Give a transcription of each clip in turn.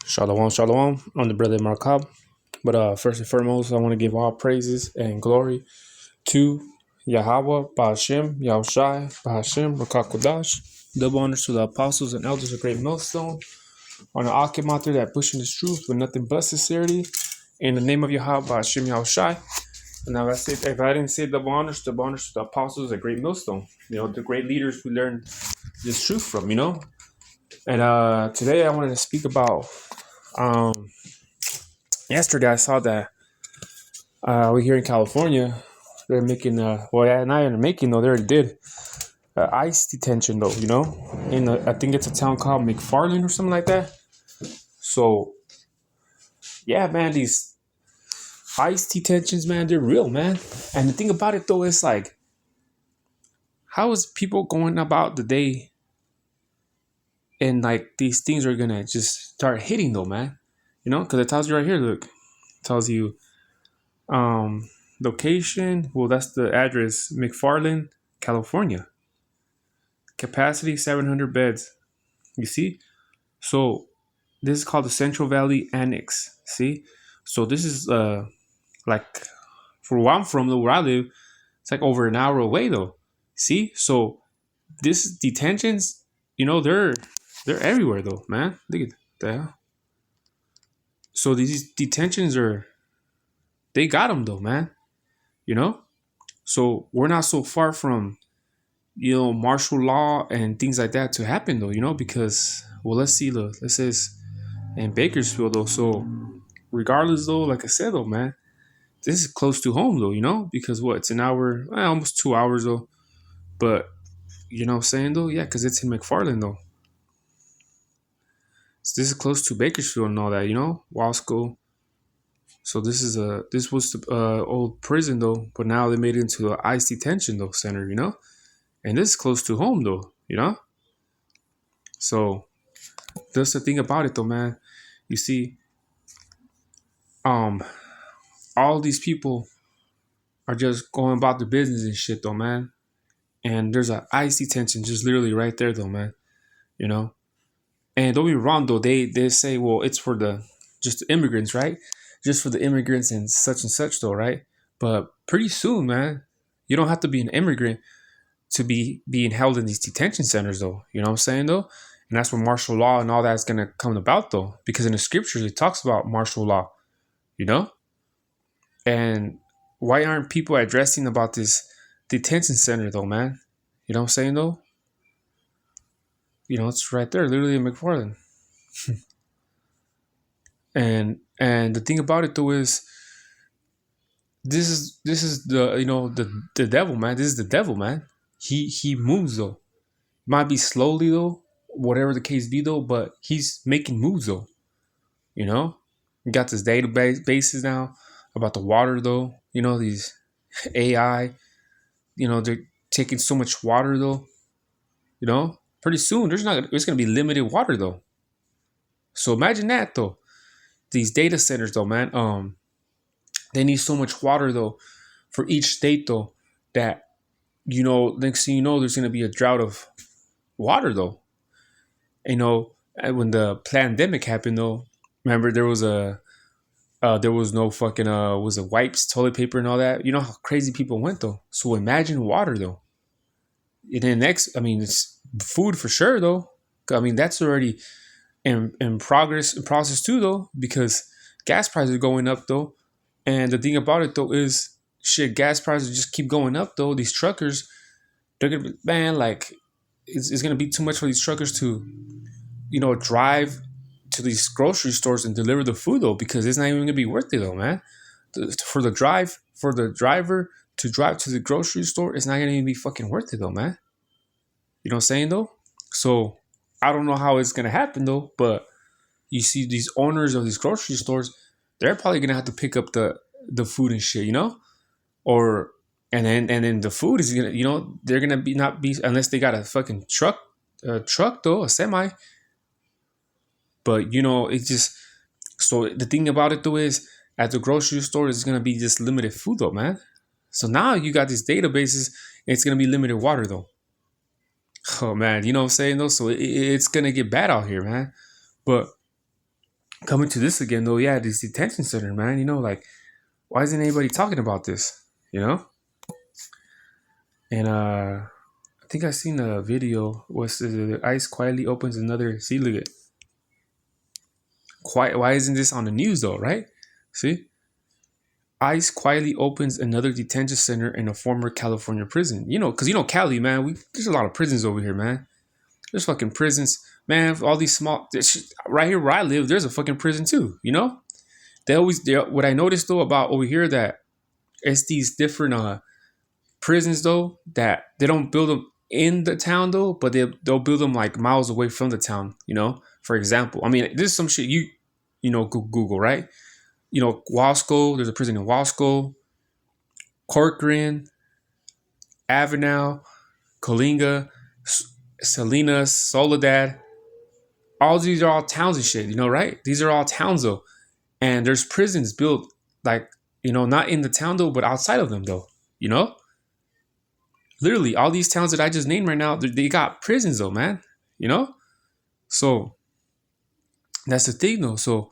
Shalom, shalom. I'm the brother Markab. But first and foremost, I want to give all praises and glory to Yahweh, Bahashem, Yahushai, Bahashem, Rakakodash. Double honors to the apostles and elders of Great Millstone. On the Akim out there that pushing this truth with nothing but sincerity. In the name of Yahweh, Bahashem, Yahushai. And now if I didn't say double honors to the apostles at Great Millstone. The great leaders we learned this truth from. And today I wanted to speak about yesterday I saw that we here in California, they're making, not even making though, they already did ICE detention though, I think it's a town called McFarland or something like that. So, yeah, man, these ICE detentions, man, they're real, man. And the thing about it though is like, how is people going about the day and like these things are gonna just start hitting though, man? Because it tells you right here, look, it tells you location, well, that's the address, McFarland, California. Capacity 700 beds. You see? So this is called the Central Valley Annex. See? So this is like for where I'm from, where I live, it's like over an hour away though. See? So this detentions, they're everywhere though, man. Look at that. So these detentions they got them though, man. So we're not so far from martial law and things like that to happen though, because let's see, this is in Bakersfield though. So regardless though, like I said though, man, this is close to home though, because it's an hour, almost 2 hours though. But what I'm saying though, yeah, because it's in McFarland though. So this is close to Bakersfield and all that, Wasco. So this was the old prison though, but now they made it into the ICE detention though center, and this is close to home though, So that's the thing about it though, man. You see, all these people are just going about their business and shit though, man. And there's a ICE detention just literally right there though, man. And don't be wrong though, they say, well, it's for just the immigrants, right? Just for the immigrants and such though, right? But pretty soon, man, you don't have to be an immigrant to be being held in these detention centers though. You know what I'm saying though? And that's where martial law and all that's gonna come about though. Because in the scriptures it talks about martial law, And why aren't people addressing about this detention center though, man? You know what I'm saying though? It's right there, literally in McFarland. and the thing about it though is this is the devil, man. This is the devil, man. He moves though. Might be slowly though, whatever the case be though, but he's making moves though. We got this databases now about the water though. These AI, they're taking so much water though. Pretty soon there's gonna be limited water though. So imagine that though. These data centers though, man. They need so much water though for each state though that next thing there's gonna be a drought of water though. When the pandemic happened though, remember there was no fucking was it wipes, toilet paper, and all that. You know how crazy people went though. So imagine water though. And then next, it's food for sure though. That's already in process too though, because gas prices are going up though. And the thing about it though is, shit, gas prices just keep going up though. These truckers, they're gonna be, man, like it's gonna be too much for these truckers to, drive to these grocery stores and deliver the food though, because it's not even gonna be worth it though, man. For the driver to drive to the grocery store, it's not gonna even be fucking worth it though, man. You know what I'm saying though? So I don't know how it's gonna happen though, but you see these owners of these grocery stores, they're probably gonna have to pick up the food and shit, or and then the food is gonna, they're gonna not be unless they got a fucking truck though, a semi. But it's just, so the thing about it though is, at the grocery store it's gonna be just limited food though, man. So now you got these databases, and it's gonna be limited water though. Oh man, you know what I'm saying though? So it's gonna get bad out here, man. But Coming to this again though, yeah, this detention center, man. Like why isn't anybody talking about this? You know? And I think I seen a video was the ICE quietly opens another. See, look at quiet. Why isn't this on the news though? Right? See, ICE quietly opens another detention center in a former California prison. Because Cali, man. There's a lot of prisons over here, man. There's fucking prisons, man. All these small right here where I live, there's a fucking prison too. What I noticed though about over here that it's these different prisons though that they don't build them in the town though, but they'll build them like miles away from the town. For example, I mean, this is some shit Google, right? Wasco. There's a prison in Wasco, Corcoran, Avenal, Coalinga, Salinas, Soledad. All these are all towns and shit, right? These are all towns though, and there's prisons built like not in the town though, but outside of them though. You know, literally all these towns that I just named right now, they got prisons though, man. So that's the thing though. So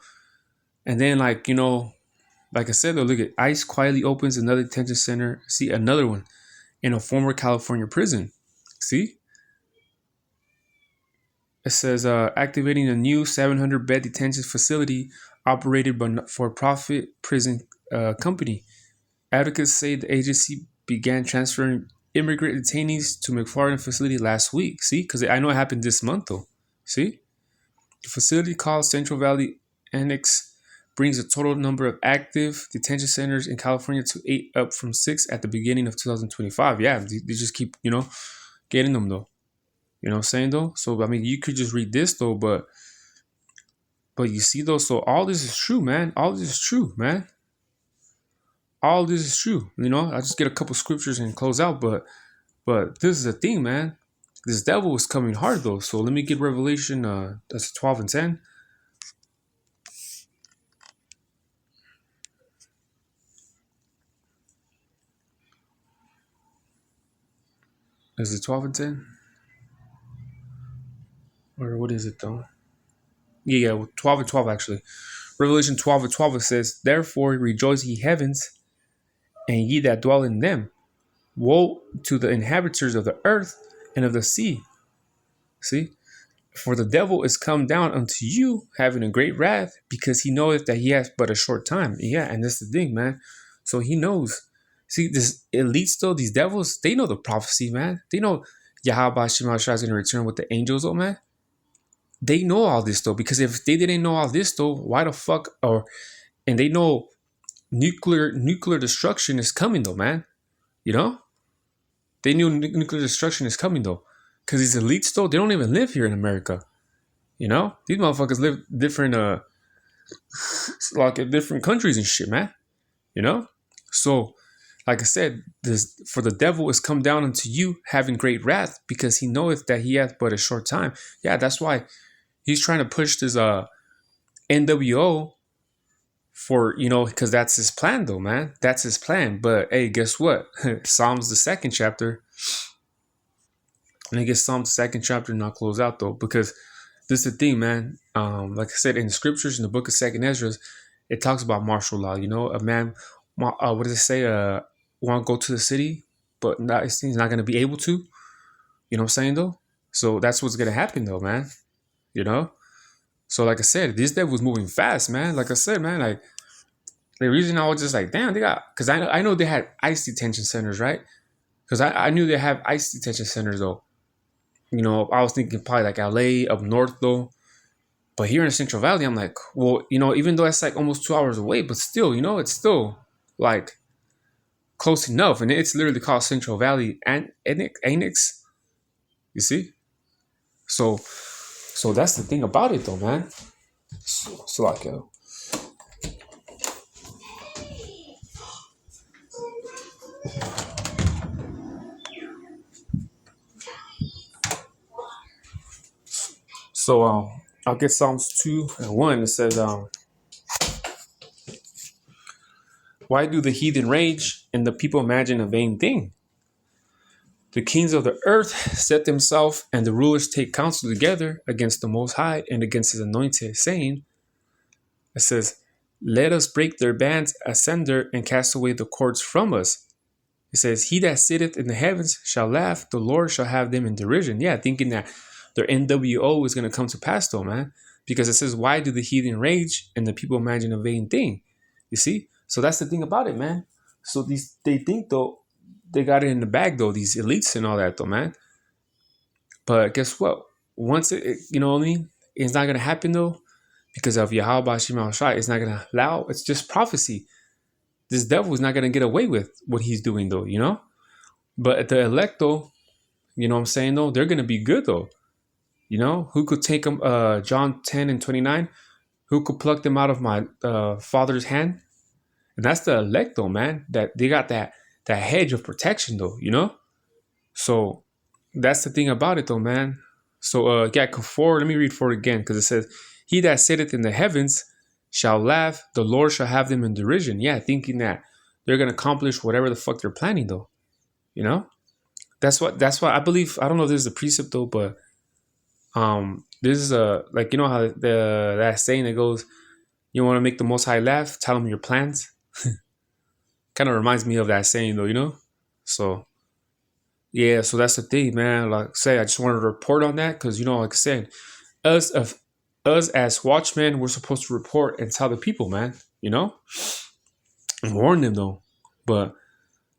and then like I said though, look at ICE quietly opens another detention center. See another one in a former California prison. See. It says activating a new 700-bed detention facility operated by for-profit prison company. Advocates say the agency began transferring immigrant detainees to McFarland facility last week. See, because I know it happened this month though. See, the facility called Central Valley Annex brings the total number of active detention centers in California to 8, up from 6 at the beginning of 2025. Yeah, they just keep getting them though. You know what I'm saying though? So I mean you could just read this though, but you see though, so all this is true, man. All this is true, man. All this is true. I just get a couple scriptures and close out, but this is the thing, man. This devil is coming hard though. So let me get Revelation that's 12 and 10. Is it 12 and 10? Or what is it though? Yeah, 12 and 12 actually. Revelation 12 and 12 it says, "Therefore rejoice ye heavens, and ye that dwell in them. Woe to the inhabitants of the earth and of the sea." See? "For the devil is come down unto you, having a great wrath, because he knoweth that he has but a short time." Yeah, and that's the thing, man. So he knows. See, this elites though, these devils, they know the prophecy, man. They know Yahweh Shema Shai is going to return with the angels, though, man. They know all this though, because if they didn't know all this though, why the fuck and they know nuclear destruction is coming though, man. They knew nuclear destruction is coming though, because these elites though, they don't even live here in America. These motherfuckers live different like in different countries and shit, man. So like I said, this for the devil is come down unto you having great wrath, because he knoweth that he hath but a short time. Yeah, that's why he's trying to push this NWO for, because that's his plan though, man. That's his plan. But hey, guess what? Psalms the 2nd chapter. And I guess Psalms the 2nd chapter not close out though, because this is the thing, man. Like I said, in the scriptures in the book of 2nd Ezra, it talks about martial law. A man, what does it say? Want to go to the city, but he's not going to be able to. You know what I'm saying though? So that's what's going to happen though, man. So like I said, this devil was moving fast, man. Like I said, man, like the reason I was just like, damn, because I know they had ICE detention centers, right? Because I knew they have ICE detention centers though. I was thinking probably like LA up north though. But here in Central Valley, I'm like, well, even though it's like almost 2 hours away, but still, it's still like close enough. And it's literally called Central Valley Annex. You see? So that's the thing about it though, man. So like, so I'll get Psalms 2 and 1. It says, "Why do the heathen rage and the people imagine a vain thing? The kings of the earth set themselves, and the rulers take counsel together against the Most High and against his anointed, saying, It says, let us break their bands asunder and cast away the cords from us. It says, he that sitteth in the heavens shall laugh, the Lord shall have them in derision. Yeah, thinking that their NWO is going to come to pass though, man. Because it says, why do the heathen rage and the people imagine a vain thing? You see? So that's the thing about it, man. So they think though, they got it in the bag though, these elites and all that though, man. But guess what? Once you know what I mean? It's not going to happen though, because of Yahweh Shema Shai. It's not going to allow. It's just prophecy. This devil is not going to get away with what he's doing though, you know? But the elect though, you know what I'm saying though, they're going to be good though. You know, who could take them? John 10 and 29. Who could pluck them out of my Father's hand? And that's the elect though, man. That they got that hedge of protection though, you know? So that's the thing about it though, man. So yeah, 4, let me read 4 again, because it says, he that sitteth in the heavens shall laugh, the Lord shall have them in derision. Yeah, thinking that they're gonna accomplish whatever the fuck they're planning though. You know? That's why I believe, I don't know if this is a precept though, but this is a, like, you know how that saying that goes, you want to make the Most High laugh, tell him your plans. Kind of reminds me of that saying though, you know? So yeah, so that's the thing, man. Like I say, I just wanted to report on that because, you know, like I said, us as watchmen, we're supposed to report and tell the people, man, you know, and warn them though. But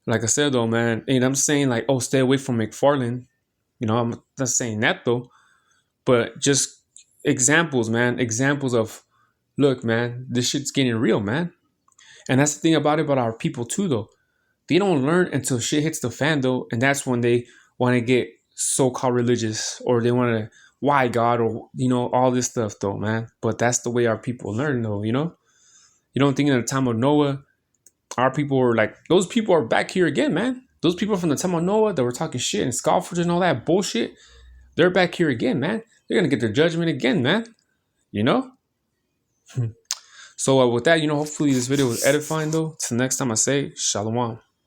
like I said though, man, and I'm saying like, oh, stay away from McFarland. You know, I'm not saying that though, but just examples, man, examples of, look, man, this shit's getting real, man. And that's the thing about it, about our people too, though. They don't learn until shit hits the fan, though, and that's when they want to get so-called religious, or they want to, why God, or, you know, all this stuff, though, man. But that's the way our people learn, though, you know? You don't think in the time of Noah, our people were like, those people are back here again, man. Those people from the time of Noah that were talking shit and scoffers and all that bullshit, they're back here again, man. They're going to get their judgment again, man. You know? So with that, you know, hopefully this video was edifying, though. Till next time I say, Shalom.